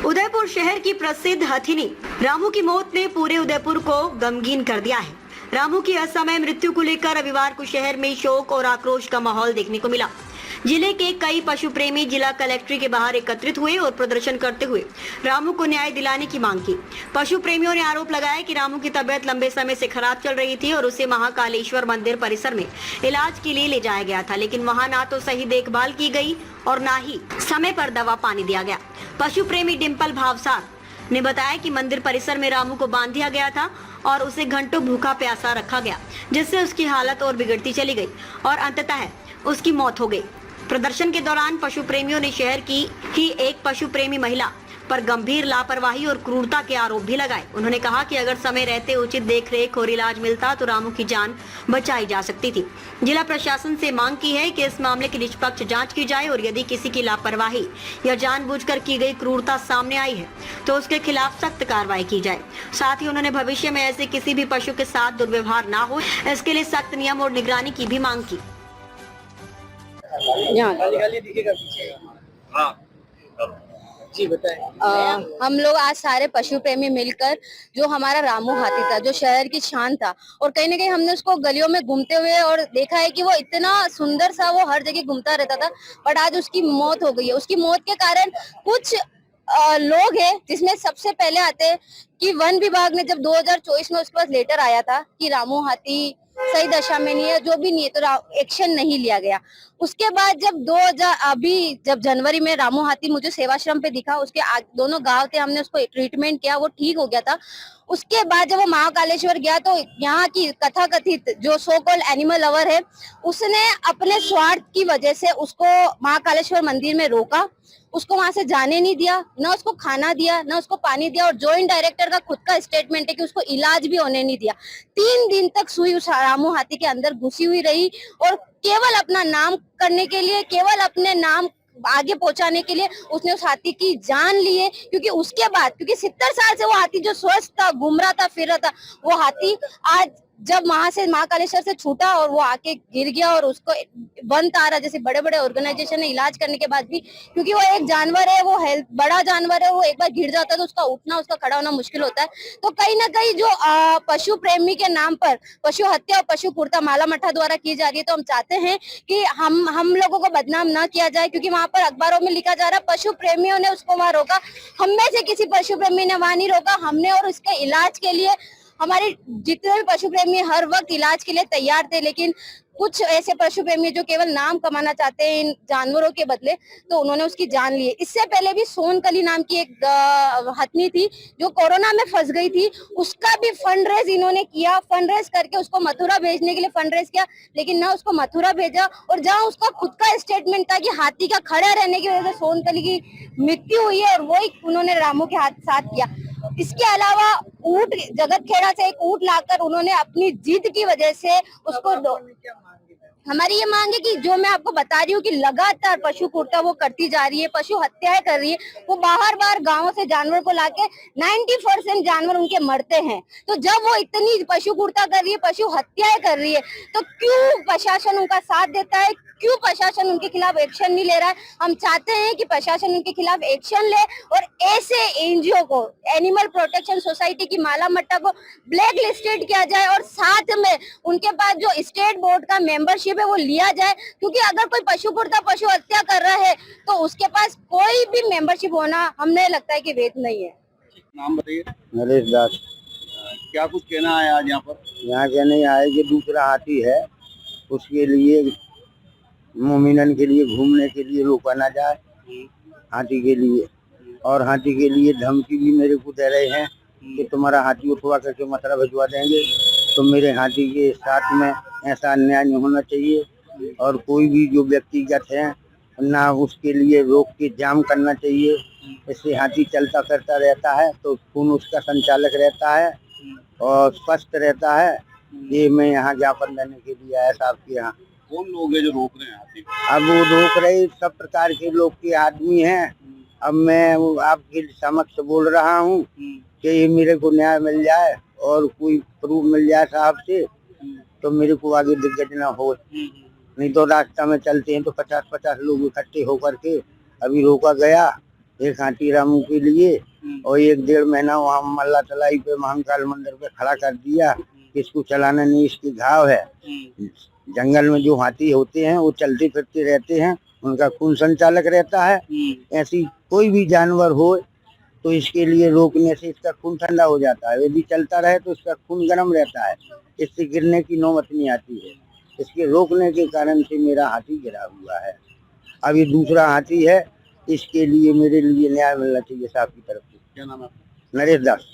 उदयपुर शहर की प्रसिद्ध हथिनी रामू की मौत ने पूरे उदयपुर को गमगीन कर दिया है। रामू की असमय मृत्यु को लेकर रविवार को शहर में शोक और आक्रोश का माहौल देखने को मिला। जिले के कई पशु प्रेमी जिला कलेक्ट्रेट के बाहर एकत्रित हुए और प्रदर्शन करते हुए रामू को न्याय दिलाने की मांग की। पशु प्रेमियों ने आरोप लगाया कि रामू की तबीयत लंबे समय से खराब चल रही थी और उसे महाकालेश्वर मंदिर परिसर में इलाज के लिए ले जाया गया था, लेकिन वहां ना तो सही देखभाल की गई और ना ही समय पर दवा पानी दिया गया। पशु प्रेमी डिम्पल भावसार ने बताया कि मंदिर परिसर में रामू को बांध दिया गया था और उसे घंटों भूखा प्यासा रखा गया, जिससे उसकी हालत और बिगड़ती चली गई और अंततः उसकी मौत हो गई। प्रदर्शन के दौरान पशु प्रेमियों ने शहर की ही एक पशु प्रेमी महिला पर गंभीर लापरवाही और क्रूरता के आरोप भी लगाए। उन्होंने कहा कि अगर समय रहते उचित देखरेख और इलाज मिलता तो रामू की जान बचाई जा सकती थी। जिला प्रशासन से मांग की है कि इस मामले की निष्पक्ष जांच की जाए और यदि किसी की लापरवाही या जानबूझकर की गई क्रूरता सामने आई है तो उसके खिलाफ सख्त कार्रवाई की जाए। साथ ही उन्होंने भविष्य में ऐसे किसी भी पशु के साथ दुर्व्यवहार न हो, इसके लिए सख्त नियम और निगरानी की भी मांग की। जी बताएं। हम लोग आज सारे पशु प्रेमी मिलकर, जो हमारा रामू हाथी था, जो शहर की शान था, और कहीं ना कहीं हमने उसको गलियों में घूमते हुए और देखा है कि वो इतना सुंदर सा वो हर जगह घूमता रहता था, बट आज उसकी मौत हो गई है। उसकी मौत के कारण कुछ लोग हैं, जिसमें सबसे पहले आते हैं कि वन विभाग ने जब 2024 में उसके पास लेटर आया था कि रामू हाथी सही दशा में नहीं है, जो भी नहीं है, तो एक्शन नहीं लिया गया। उसके बाद जब जनवरी में रामू हाथी मुझे सेवाश्रम पे दिखा, उसके दोनों गांव थे, हमने उसको ट्रीटमेंट किया, वो ठीक हो गया था। उसके बाद जब वो महाकालेश्वर गया तो यहाँ की कथाकथित जो सो कॉल्ड एनिमल लवर है, उसने अपने स्वार्थ की वजह से उसको महाकालेश्वर मंदिर में रोका, उसको वहां से जाने नहीं दिया, ना उसको खाना दिया, ना उसको पानी दिया, और जॉइंट डायरेक्टर का खुद का स्टेटमेंट है कि उसको इलाज भी होने नहीं दिया। 3 दिन तक सुई उस रामू हाथी के अंदर घुसी हुई रही और केवल अपना नाम करने के लिए, केवल अपने नाम आगे पहुंचाने के लिए उसने उस हाथी की जान ली है। क्योंकि 70 साल से वो हाथी जो स्वस्थ था, घूम रहा था, फिर रहा था, वो हाथी आज जब महाकालेश्वर से छूटा और वो आके गिर गया और उसको वन तारा जैसे बड़े बड़े ऑर्गेनाइजेशन ने इलाज करने के बाद भी, क्योंकि वो एक जानवर है, वो हेल्थ बड़ा जानवर है, वो एक बार गिर जाता है तो उसका उठना, उसका खड़ा होना मुश्किल होता है। तो कहीं ना कहीं जो पशु प्रेमी के नाम पर पशु हत्या और पशु क्रूरता माला मठा द्वारा की जा रही है, तो हम चाहते हैं कि हम लोगों को बदनाम ना किया जाए, क्योंकि वहां पर अखबारों में लिखा जा रहा है पशु प्रेमियों ने उसको वहां रोका। हम में से किसी पशु प्रेमी ने वहां नहीं रोका। हमने और उसके इलाज के लिए, हमारे जितने भी पशु प्रेमी हर वक्त इलाज के लिए तैयार थे, लेकिन कुछ ऐसे पशु प्रेमी जो केवल नाम कमाना चाहते हैं इन जानवरों के बदले, तो उन्होंने उसकी जान ली है। इससे पहले भी सोनकली नाम की एक हथनी थी जो कोरोना में फंस गई थी, उसका भी फंड रेज इन्होंने किया। फंड रेज करके उसको मथुरा भेजने के लिए फंड रेज किया, लेकिन ना उसको मथुरा भेजा, और जहाँ उसका खुद का स्टेटमेंट था कि हाथी का खड़ा रहने की वजह से सोनकली की मृत्यु हुई है, और वही उन्होंने रामू के साथ किया। इसके अलावा ऊंट, जगत खेड़ा से एक ऊंट लाकर उन्होंने अपनी जिद की वजह से उसको, हमारी ये मांग है कि जो मैं आपको बता रही हूँ कि लगातार पशु क्रूरता वो करती जा रही है, पशु हत्याएं कर रही है। वो बाहर गांवों से जानवर को लाके 90% जानवर उनके मरते हैं। तो जब वो इतनी पशु क्रूरता कर रही है, पशु हत्याएं कर रही है, तो क्यों प्रशासन उनका साथ देता है, क्यों प्रशासन उनके खिलाफ एक्शन नहीं ले रहा है? हम चाहते हैं कि प्रशासन उनके खिलाफ एक्शन ले और ऐसे एनजीओ को, एनिमल प्रोटेक्शन सोसाइटी की माला मट्टा को ब्लैक लिस्टेड किया जाए, और साथ में उनके पास जो स्टेट बोर्ड का मेंबरशिप है वो लिया जाए, क्योंकि अगर कोई पशु क्रूरता, पशु हत्या कर रहा है तो उसके पास कोई भी मेंबरशिप होना हमें लगता है कि वैध नहीं है। नाम बताइए। नरेश दास। क्या कुछ कहना है आज यहाँ पर? यहाँ कहने आए कि दूसरा हाथी है, उसके लिए मोमिनन के लिए घूमने के लिए रोका ना जाए हाथी के लिए, और हाथी के लिए धमकी भी मेरे को दे रहे हैं कि तुम्हारा हाथी उठवा करके मथुरा भिजवा देंगे। तो मेरे हाथी के साथ में ऐसा अन्याय नहीं होना चाहिए, और कोई भी जो व्यक्तिगत है ना उसके लिए रोक के जाम करना चाहिए। इससे हाथी चलता करता रहता है तो खून उसका संचालक रहता है और स्वस्थ रहता है। ये मैं यहाँ ज्ञापन देने के लिए आया साहब के यहाँ। कौन लोग हैं जो रोक रहे हैं हाथी को? अब वो रोक रहे सब प्रकार के लोग के आदमी हैं। अब मैं आपके समक्ष बोल रहा हूँ कि ये मेरे को न्याय मिल जाए और कोई प्रूफ मिल जाए साहब से, तो मेरे को आगे दिक्कत ना हो। नहीं तो रास्ता में चलते हैं तो 50-50 लोग इकट्ठे होकर के अभी रोका गया एक हाथी रामू के लिए और 1-1.5 महीना वहाँ मल्ला तलाई पे महाकाल मंदिर पे खड़ा कर दिया। इसको चलाना नहीं, इसके घाव है। जंगल में जो हाथी होते हैं वो चलते फिरते रहते हैं, उनका खून संचालक रहता है। ऐसी कोई भी जानवर हो तो इसके लिए रोकने से इसका खून ठंडा हो जाता है। यदि चलता रहे तो इसका खून गर्म रहता है, इससे गिरने की नौबत नहीं आती है। इसके रोकने के कारण से मेरा हाथी गिरा हुआ है। अब ये दूसरा हाथी है, इसके लिए मेरे लिए न्याय मिलना चाहिए साहब की तरफ से। क्या नाम है आपका? नरेश दास।